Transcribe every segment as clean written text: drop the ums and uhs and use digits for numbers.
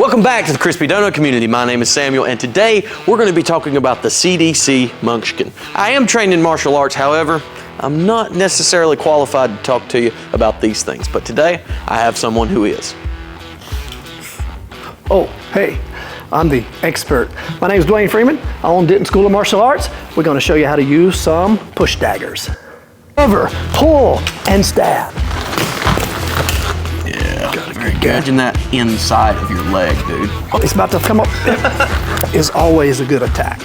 Welcome back to the Crispy Donut community. My name is Samuel, and today we're going to be talking about the CDC Munchkin. I am trained in martial arts, however, I'm not necessarily qualified to talk to you about these things, but today I have someone who is. Oh, hey, I'm the expert. My name is Dwayne Freeman. I own Denton School of Martial Arts. We're going to show you how to use some push daggers. Cover, pull, and stab. Imagine that inside of your leg, dude. It's about to come up. Is always a good attack.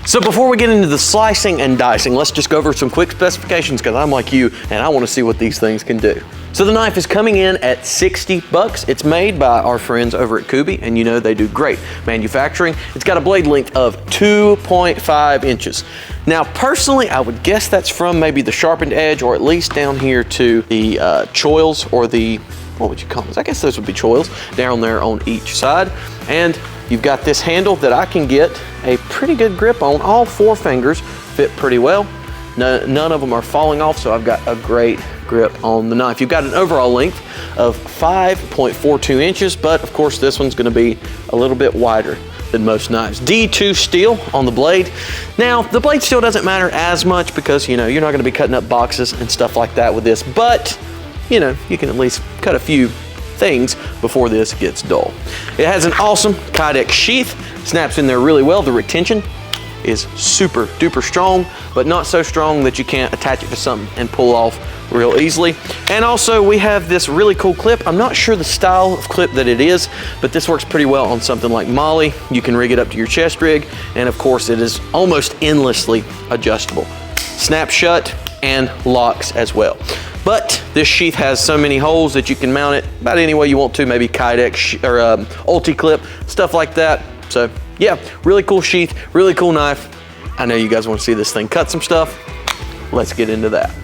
So before we get into the slicing and dicing, let's just go over some quick specifications because I'm like you and I want to see what these things can do. So the knife is coming in at $60. It's made by our friends over at Kubi, and you know they do great manufacturing. It's got a blade length of 2.5 inches. Now personally, I would guess that's from maybe the sharpened edge or at least down here to the choils, or the, what would you call this? I guess those would be choils down there on each side. And you've got this handle that I can get a pretty good grip on. All 4 fingers fit pretty well. None of them are falling off, so I've got a great grip on the knife. You've got an overall length of 5.42 inches, but of course this one's gonna be a little bit wider than most knives. D2 steel on the blade. Now, the blade steel doesn't matter as much because, you know, you're not gonna be cutting up boxes and stuff like that with this, but, you know, you can at least cut a few things before this gets dull. It has an awesome Kydex sheath, snaps in there really well. The retention is super duper strong, but not so strong that you can't attach it to something and pull off real easily. And also we have this really cool clip. I'm not sure the style of clip that it is, but this works pretty well on something like Molly. You can rig it up to your chest rig, and of course it is almost endlessly adjustable. Snap shut and locks as well. But this sheath has so many holes that you can mount it about any way you want to, maybe Kydex or Ulti clip, stuff like that. So yeah, really cool sheath, really cool knife. I know you guys want to see this thing cut some stuff. Let's get into that.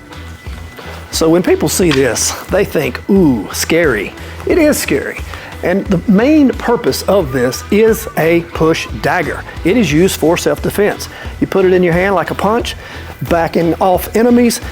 So when people see this, they think, ooh, scary. It is scary. And the main purpose of this is a push dagger. It is used for self-defense. You put it in your hand like a punch, backing off enemies.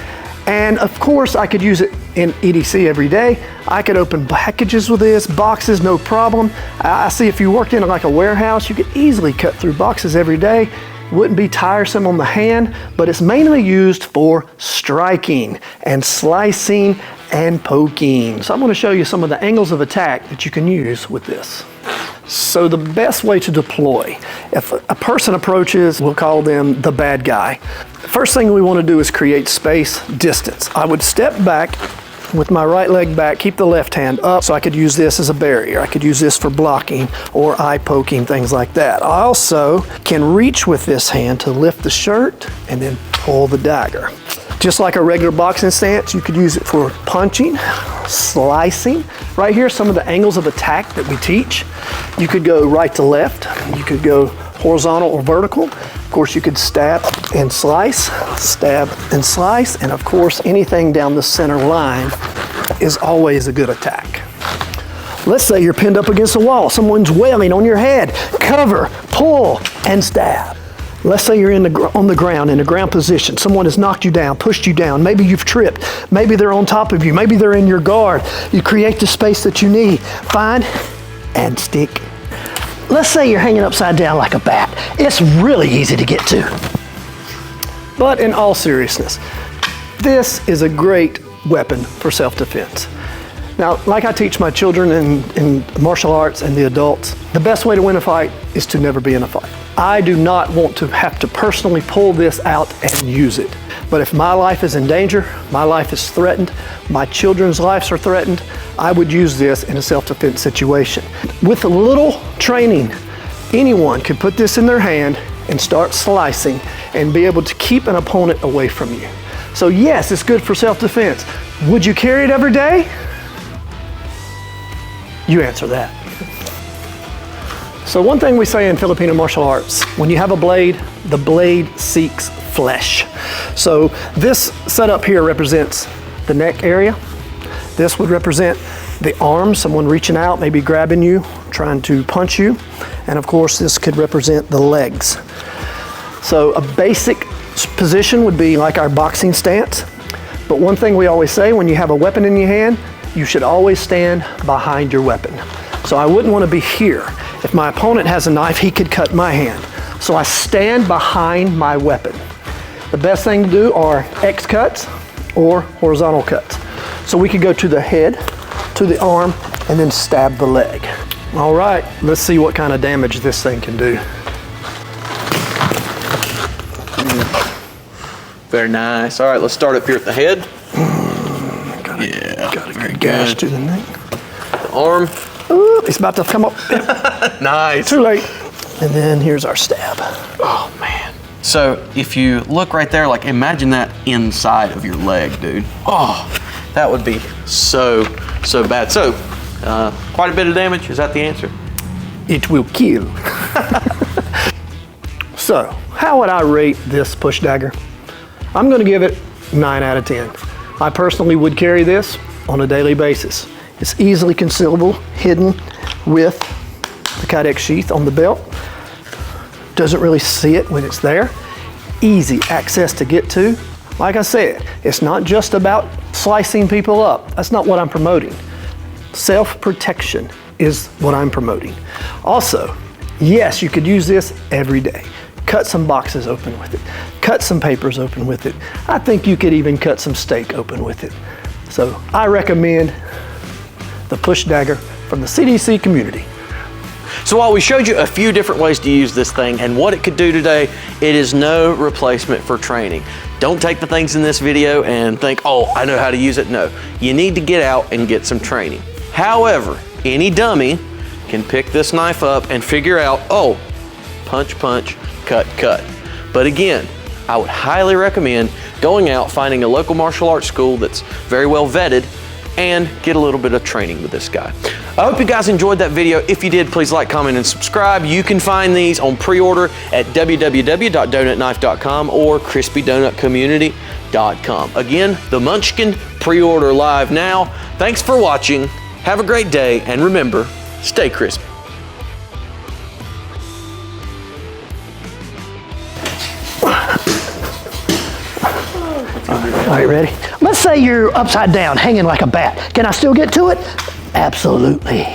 And of course, I could use it in EDC every day. I could open packages with this, boxes, no problem. I see if you worked in like a warehouse, you could easily cut through boxes every day. Wouldn't be tiresome on the hand, but it's mainly used for striking and slicing and poking. So I'm going to show you some of the angles of attack that you can use with this. So the best way to deploy, if a person approaches, we'll call them the bad guy. First thing we want to do is create space, distance. I would step back with my right leg back, keep the left hand up so I could use this as a barrier. I could use this for blocking or eye poking, things like that. I also can reach with this hand to lift the shirt and then pull the dagger. Just like a regular boxing stance, you could use it for punching, slicing. Right here, some of the angles of attack that we teach. You could go right to left. You could go horizontal or vertical. Of course, you could stab and slice, and of course, anything down the center line is always a good attack. Let's say you're pinned up against a wall. Someone's wailing on your head. Cover, pull, and stab. Let's say you're on the ground, in a ground position. Someone has knocked you down, pushed you down. Maybe you've tripped. Maybe they're on top of you. Maybe they're in your guard. You create the space that you need. Find and stick. Let's say you're hanging upside down like a bat. It's really easy to get to. But in all seriousness, this is a great weapon for self-defense. Now, like I teach my children in martial arts and the adults, the best way to win a fight is to never be in a fight. I do not want to have to personally pull this out and use it. But if my life is in danger, my life is threatened, my children's lives are threatened, I would use this in a self-defense situation. With a little training, anyone could put this in their hand and start slicing and be able to keep an opponent away from you. So yes, it's good for self-defense. Would you carry it every day? You answer that. So one thing we say in Filipino martial arts, when you have a blade, the blade seeks flesh. So this setup here represents the neck area. This would represent the arm, someone reaching out, maybe grabbing you, trying to punch you. And of course, this could represent the legs. So a basic position would be like our boxing stance. But one thing we always say, when you have a weapon in your hand, you should always stand behind your weapon. So I wouldn't want to be here. If my opponent has a knife, he could cut my hand. So I stand behind my weapon. The best thing to do are X cuts or horizontal cuts. So we could go to the head, to the arm, and then stab the leg. All right, let's see what kind of damage this thing can do. Very nice. All right, let's start up here at the head. Got a good gash to the neck. The arm. Ooh, it's about to come up. Nice. Too late. And then here's our stab. Oh, man. So if you look right there, like imagine that inside of your leg, dude. Oh, that would be so bad. So, quite a bit of damage. Is that the answer? It will kill. So, how would I rate this push dagger? I'm going to give it 9 out of 10. I personally would carry this on a daily basis. It's easily concealable, hidden with the Kydex sheath on the belt. Doesn't really see it when it's there. Easy access to get to. Like I said, it's not just about slicing people up. That's not what I'm promoting. Self-protection is what I'm promoting. Also, yes, you could use this every day. Cut some boxes open with it. Cut some papers open with it. I think you could even cut some steak open with it. So I recommend the push dagger from the CDC community. So while we showed you a few different ways to use this thing and what it could do today, it is no replacement for training. Don't take the things in this video and think, oh, I know how to use it. No, you need to get out and get some training. However, any dummy can pick this knife up and figure out, oh, punch, punch, cut, cut. But again, I would highly recommend going out, finding a local martial arts school that's very well vetted, and get a little bit of training with this guy. I hope you guys enjoyed that video. If you did, please like, comment, and subscribe. You can find these on pre-order at www.donutknife.com or crispydonutcommunity.com. Again, the Munchkin pre-order live now. Thanks for watching. Have a great day, and remember, stay crispy. All right, ready? Let's say you're upside down, hanging like a bat. Can I still get to it? Absolutely.